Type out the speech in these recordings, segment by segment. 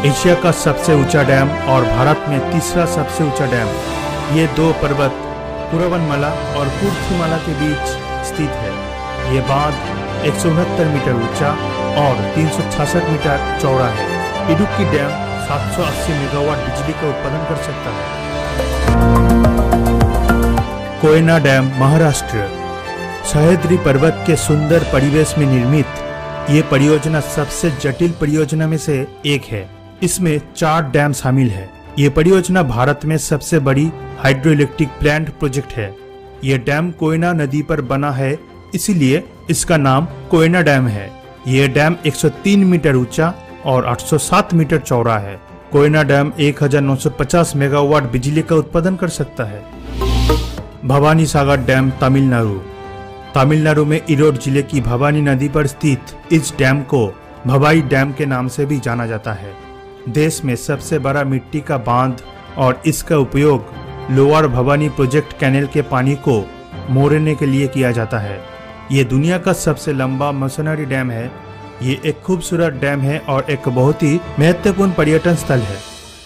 Asia का सबसे ऊंचा डैम और भारत में तीसरा सबसे ऊंचा डैम। ये दो पर्वत कुरवनमला और कुर्थीमाला के बीच स्थित है। ये बांध 169 मीटर ऊंचा और 366 मीटर चौड़ा है। इडुक्की डैम 780 मेगावाट बिजली का उत्पादन कर सकता है। कोयना डैम महाराष्ट्र। सह्याद्री पर्वत के सुंदर परिवेश में निर्मित ये परियोजना सबसे जटिल परियोजना में से एक है। इसमें 4 डैम शामिल है। ये परियोजना भारत में सबसे बड़ी हाइड्रो इलेक्ट्रिक प्लांट प्रोजेक्ट है। ये डैम कोयना नदी पर बना है, इसीलिए इसका नाम कोयना डैम है। ये डैम 103 मीटर ऊंचा और 807 मीटर चौड़ा है। कोयना डैम 1950 मेगावाट बिजली का उत्पादन कर सकता है। भवानी सागर डैम तमिलनाडु। तमिलनाडु में इरोड जिले की भवानी नदी पर स्थित इस डैम को भवाई डैम के नाम से भी जाना जाता है। देश में सबसे बड़ा मिट्टी का बांध और इसका उपयोग लोअर भवानी प्रोजेक्ट कैनेल के पानी को मोड़ने के लिए किया जाता है। ये दुनिया का सबसे लंबा मशीनरी डैम है। ये एक खूबसूरत डैम है और एक बहुत ही महत्वपूर्ण पर्यटन स्थल है।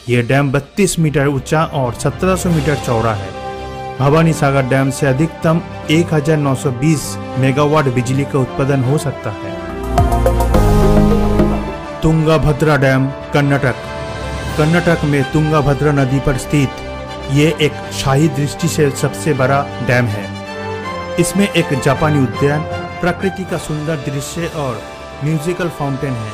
ये डैम 32 मीटर ऊंचा और 1700 मीटर चौड़ा है। भवानी सागर डैम से अधिकतम 1920 मेगावाट बिजली का उत्पादन हो सकता है। तुंगभद्रा डैम कर्नाटक। कर्नाटक में तुंगभद्रा नदी पर स्थित ये एक शाही दृष्टि से सबसे बड़ा डैम है। इसमें एक जापानी उद्यान, प्रकृति का सुंदर दृश्य और म्यूजिकल फाउंटेन है।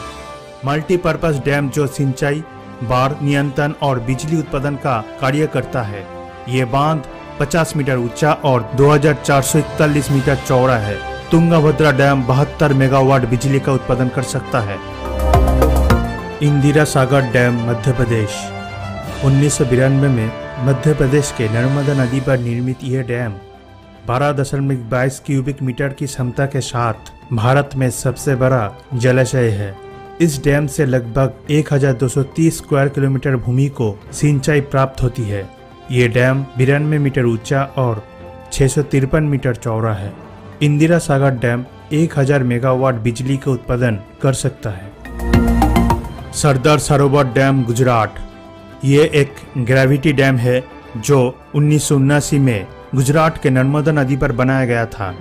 मल्टीपर्पज डैम जो सिंचाई, बाढ़ नियंत्रण और बिजली उत्पादन का कार्य करता है। ये बांध 50 मीटर ऊंचा और 2441 मीटर चौड़ा है। तुंगभद्रा डैम 72 मेगावाट बिजली का उत्पादन कर सकता है। इंदिरा सागर डैम मध्य प्रदेश। 1992 में मध्य प्रदेश के नर्मदा नदी पर निर्मित यह डैम 12.22 क्यूबिक मीटर की क्षमता के साथ भारत में सबसे बड़ा जलाशय है। इस डैम से लगभग 1230 स्क्वायर किलोमीटर भूमि को सिंचाई प्राप्त होती है। ये डैम 92 मीटर ऊंचा और 653 मीटर चौड़ा है। इंदिरा सागर डैम 1000 मेगावाट बिजली का उत्पादन कर सकता है। सरदार सरोवर डैम गुजरात। ये एक ग्रेविटी डैम है जो 1979 में गुजरात के नर्मदा नदी पर बनाया गया था।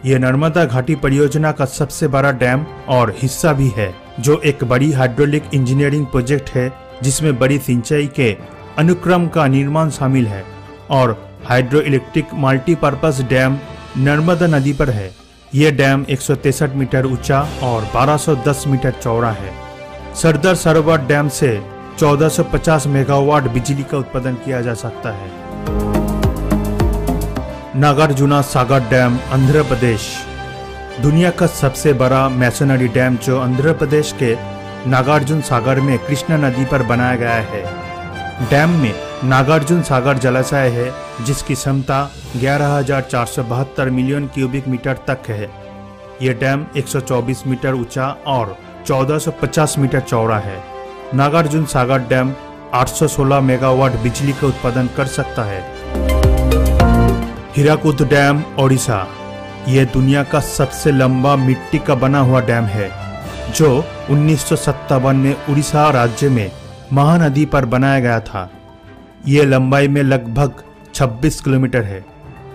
यह नर्मदा घाटी परियोजना का सबसे बड़ा डैम और हिस्सा भी है, जो एक बड़ी हाइड्रोलिक इंजीनियरिंग प्रोजेक्ट है जिसमें बड़ी सिंचाई के अनुक्रम का निर्माण शामिल है और hydro electric multipurpose dam Narmada नदी पर है। यह डैम 163 मीटर ऊंचा और 1210 मीटर चौड़ा है। सरदार सरोवर डैम से 1450 मेगावाट बिजली का उत्पादन किया जा सकता है। नागार्जुना सागर डैम आंध्र प्रदेश। दुनिया का सबसे बड़ा मैसनरी डैम जो आंध्र प्रदेश के नागार्जुन सागर में कृष्णा नदी पर बनाया गया है। डैम में नागार्जुन सागर जलाशय है जिसकी क्षमता 11,472 मिलियन क्यूबिक मीटर तक है। यह डैम 124 मीटर ऊंचा और 1450 मीटर चौड़ा है। नागार्जुन सागर डैम 816 मेगावाट बिजली का उत्पादन कर सकता है। हीराकुद डैम ओडिशा। यह दुनिया का सबसे लंबा मिट्टी का बना हुआ डैम है जो 1957 में उड़ीसा राज्य में महानदी पर बनाया गया था। यह लंबाई में लगभग 26 किलोमीटर है।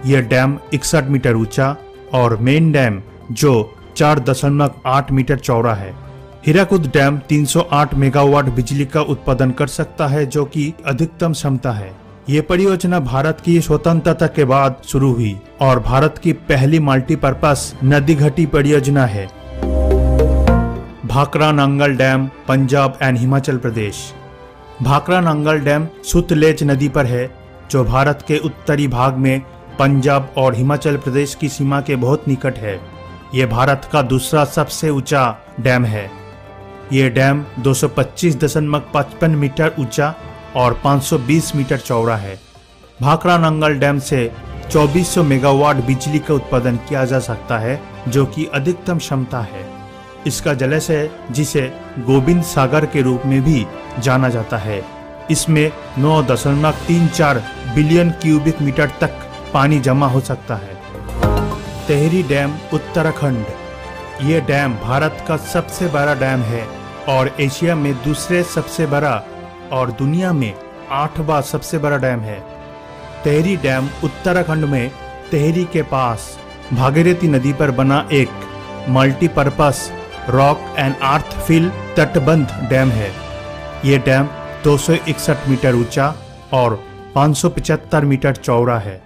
यह डैम 61 मीटर ऊंचा और मेन डैम जो 4.8 मीटर चौड़ा है। हीराकुद डैम 308 मेगावाट बिजली का उत्पादन कर सकता है, जो कि अधिकतम क्षमता है। ये परियोजना भारत की स्वतंत्रता के बाद शुरू हुई और भारत की पहली मल्टीपर्पस नदी घाटी परियोजना है। Bhakra Nangal dam Punjab and Himachal Pradesh. Bhakra Nangal dam Sutlej नदी पर है जो भारत के उत्तरी भाग में पंजाब और हिमाचल प्रदेश की सीमा के बहुत निकट है। यह भारत का दूसरा सबसे ऊंचा डैम है। यह डैम 225.55 मीटर ऊंचा और 520 मीटर चौड़ा है। भाखरा नांगल डैम से 2400 मेगावाट बिजली का उत्पादन किया जा सकता है, जो कि अधिकतम क्षमता है। इसका जलाशय, जिसे गोविंद सागर के रूप में भी जाना जाता है, इसमें 9.34 बिलियन क्यूबिक मीटर तक पानी जमा हो सकता है। तेहरी डैम उत्तराखंड। ये डैम भारत का सबसे बड़ा डैम है और एशिया में दूसरे सबसे बड़ा और दुनिया में 8वां सबसे बड़ा डैम है। तेहरी डैम उत्तराखंड में तेहरी के पास भागीरथी नदी पर बना एक multipurpose rock and earth fill तटबंध डैम है। ये डैम 261 मीटर ऊंचा और 575 मीटर चौड़ा है।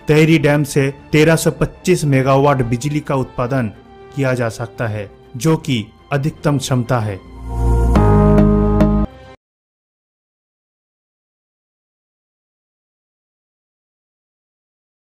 तेहरी डैम से 1325 मेगावाट बिजली का उत्पादन किया जा सकता है, जो कि अधिकतम क्षमता है।